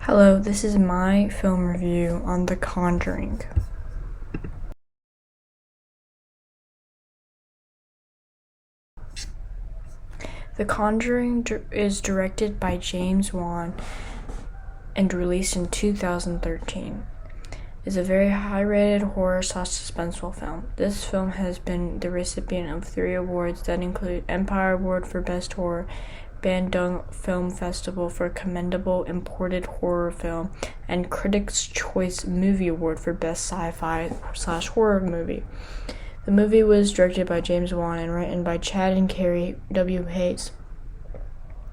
Hello, this is my film review on The Conjuring. The Conjuring is directed by James Wan and released in 2013. It's a very high-rated horror/suspenseful film. This film has been the recipient of 3 awards that include Empire Award for Best Horror, Bandung Film Festival for Commendable Imported Horror Film, and Critics' Choice Movie Award for Best Sci-Fi/Horror Movie. The movie was directed by James Wan and written by Chad and Carrie W. Hayes.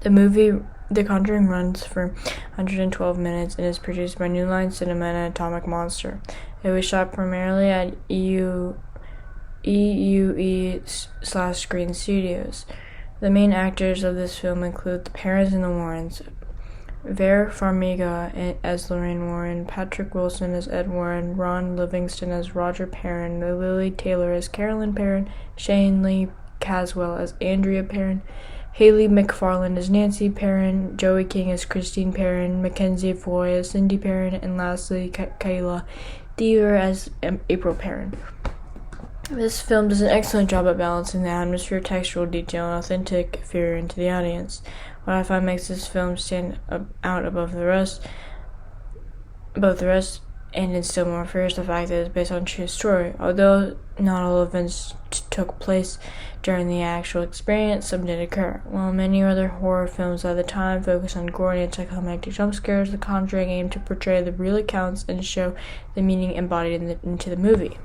The movie The Conjuring runs for 112 minutes and is produced by New Line Cinema and Atomic Monster. It was shot primarily at EUE/Screen Studios. The main actors of this film include the parents and the Warrens: Vera Farmiga as Lorraine Warren, Patrick Wilson as Ed Warren, Ron Livingston as Roger Perrin, Lily Taylor as Carolyn Perrin, Shane Lee Caswell as Andrea Perrin, Haley McFarland as Nancy Perrin, Joey King as Christine Perrin, Mackenzie Foy as Cindy Perrin, and lastly Kayla Deaver as April Perrin. This film does an excellent job at balancing the atmosphere, textural detail, and authentic fear into the audience. What I find makes this film stand out above the rest, and is still more fair, is the fact that it's based on a true story. Although not all events took place during the actual experience, some did occur. While many other horror films at the time focused on gory and anticlimactic jump scares, The Conjuring aimed to portray the real accounts and show the meaning embodied into the movie.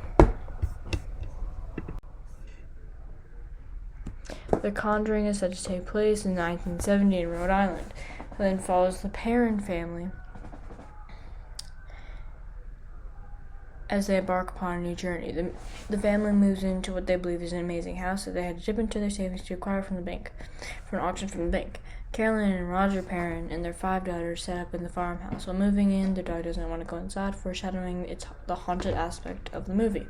The Conjuring is said to take place in 1970 in Rhode Island, and then follows the Perrin family as they embark upon a new journey. The family moves into what they believe is an amazing house that they had to dip into their savings to acquire from an auction from the bank. Carolyn and Roger Perrin and their 5 daughters set up in the farmhouse. While moving in, their dog doesn't want to go inside, foreshadowing the haunted aspect of the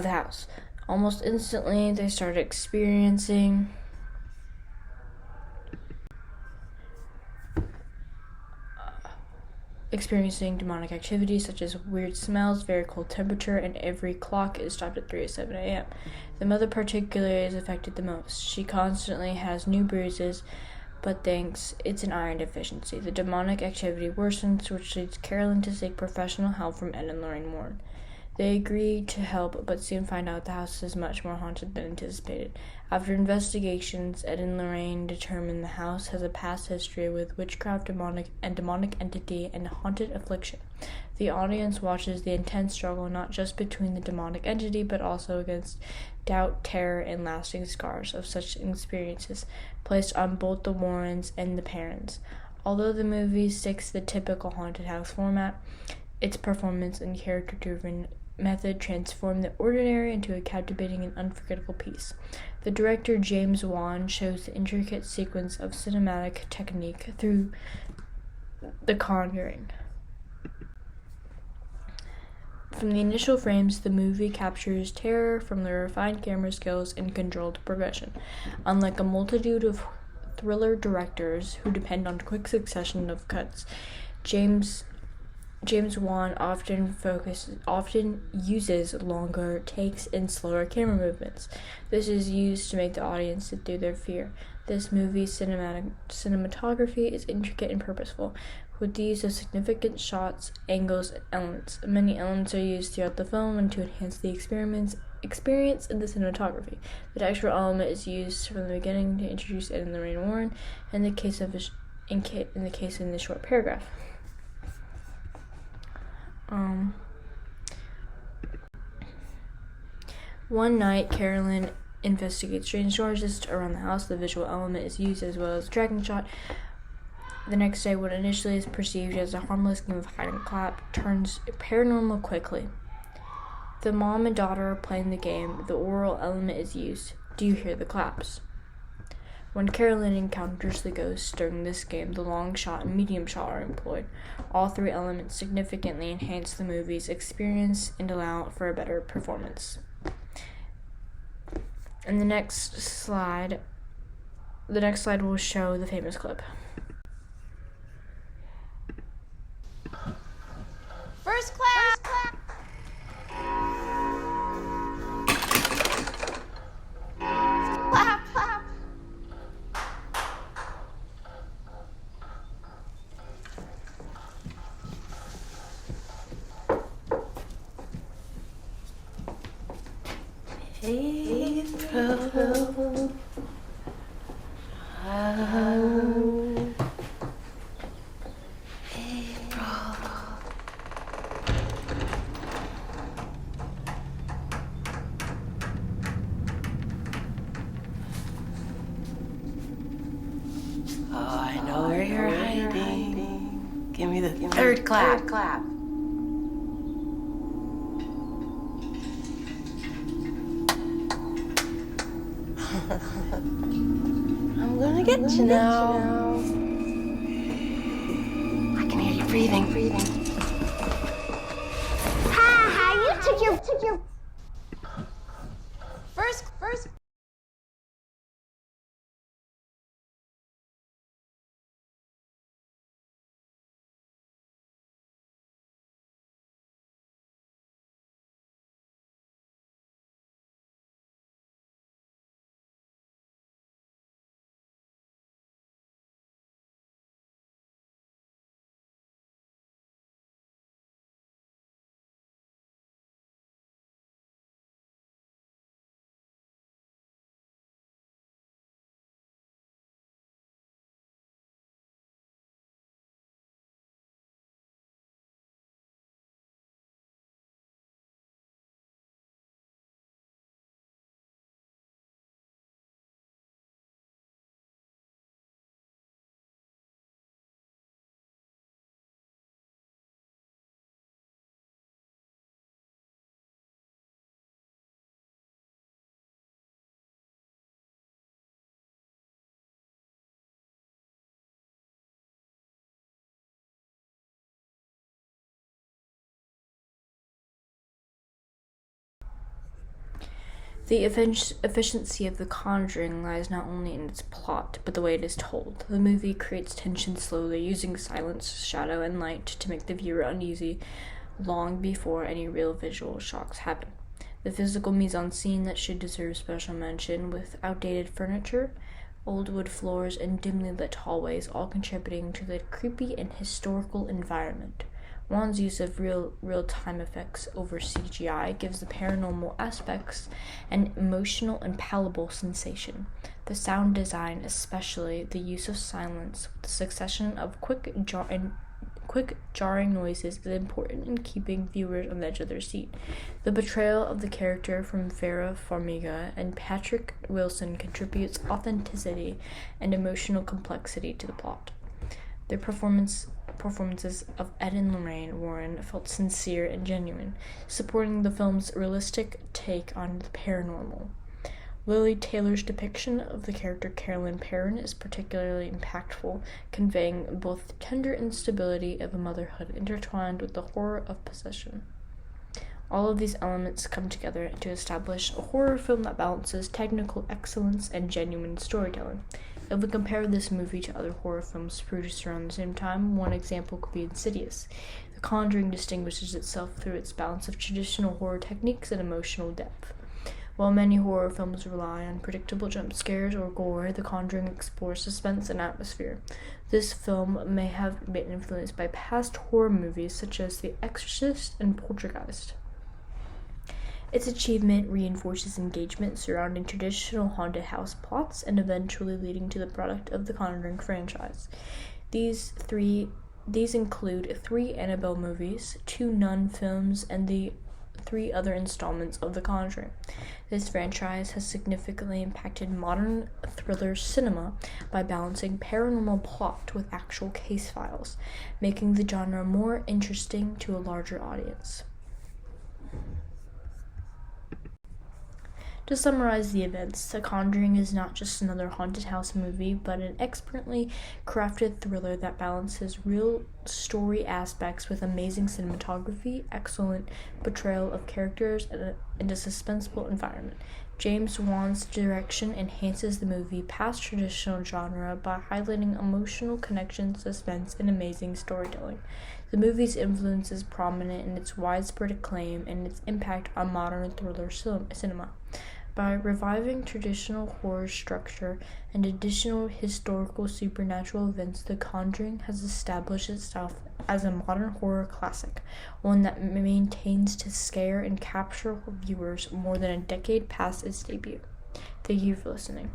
house. Almost instantly, they start experiencing demonic activity, such as weird smells, very cold temperature, and every clock is stopped at 3:07 a.m. The mother particularly is affected the most. She constantly has new bruises, but thinks it's an iron deficiency. The demonic activity worsens, which leads Carolyn to seek professional help from Ed and Lorraine Warren. They agree to help, but soon find out the house is much more haunted than anticipated. After investigations, Ed and Lorraine determine the house has a past history with witchcraft, demonic entity, and haunted affliction. The audience watches the intense struggle not just between the demonic entity, but also against doubt, terror, and lasting scars of such experiences placed on both the Warrens and the Perrins. Although the movie sticks to the typical haunted house format, its performance and character-driven method transform the ordinary into a captivating and unforgettable piece. The director James Wan shows the intricate sequence of cinematic technique through The Conjuring. From the initial frames, the movie captures terror from the refined camera skills and controlled progression. Unlike a multitude of thriller directors who depend on quick succession of cuts, James Wan often uses longer takes and slower camera movements. This is used to make the audience sit through their fear. This movie's cinematography is intricate and purposeful, with the use of significant shots, angles, and elements. Many elements are used throughout the film and to enhance the experience in the cinematography. The textual element is used from the beginning to introduce Ed and Lorraine Warren, in the case in the short paragraph. One night, Carolyn investigates strange noises around the house. The visual element is used as well as a tracking shot. The next day, what initially is perceived as a harmless game of hide and clap turns paranormal quickly. The mom and daughter are playing the game. The oral element is used. Do you hear the claps? When Carolyn encounters the ghost during this game, the long shot and medium shot are employed. All 3 elements significantly enhance the movie's experience and allow for a better performance. And the next slide will show the famous clip. April. Oh, I know where you're hiding. Give me the third clap. I'm gonna get you now. I can hear you breathing. Ha! You took your First. The efficiency of The Conjuring lies not only in its plot, but the way it is told. The movie creates tension slowly, using silence, shadow, and light to make the viewer uneasy long before any real visual shocks happen. The physical mise-en-scene that should deserve special mention, with outdated furniture, old wood floors, and dimly lit hallways, all contributing to the creepy and historical environment. Wan's use of real-time effects over CGI gives the paranormal aspects an emotional and palpable sensation. The sound design, especially the use of silence, with the succession of quick jarring noises, is important in keeping viewers on the edge of their seat. The portrayal of the character from Vera Farmiga and Patrick Wilson contributes authenticity and emotional complexity to the plot. Their performances of Ed and Lorraine Warren felt sincere and genuine, supporting the film's realistic take on the paranormal. Lily Taylor's depiction of the character Carolyn Perrin is particularly impactful, conveying both the tender instability of a motherhood intertwined with the horror of possession. All of these elements come together to establish a horror film that balances technical excellence and genuine storytelling. If we compare this movie to other horror films produced around the same time, one example could be Insidious. The Conjuring distinguishes itself through its balance of traditional horror techniques and emotional depth. While many horror films rely on predictable jump scares or gore, The Conjuring explores suspense and atmosphere. This film may have been influenced by past horror movies such as The Exorcist and Poltergeist. Its achievement reinforces engagement surrounding traditional haunted house plots and eventually leading to the product of the Conjuring franchise. These include 3 Annabelle movies, 2 Nun films, and the 3 other installments of The Conjuring. This franchise has significantly impacted modern thriller cinema by balancing paranormal plot with actual case files, making the genre more interesting to a larger audience. To summarize the events, The Conjuring is not just another haunted house movie, but an expertly crafted thriller that balances real story aspects with amazing cinematography, excellent portrayal of characters, and a suspenseful environment. James Wan's direction enhances the movie past traditional genre by highlighting emotional connection, suspense, and amazing storytelling. The movie's influence is prominent in its widespread acclaim and its impact on modern thriller cinema. By reviving traditional horror structure and additional historical supernatural events, The Conjuring has established itself as a modern horror classic, one that maintains to scare and capture viewers more than a decade past its debut. Thank you for listening.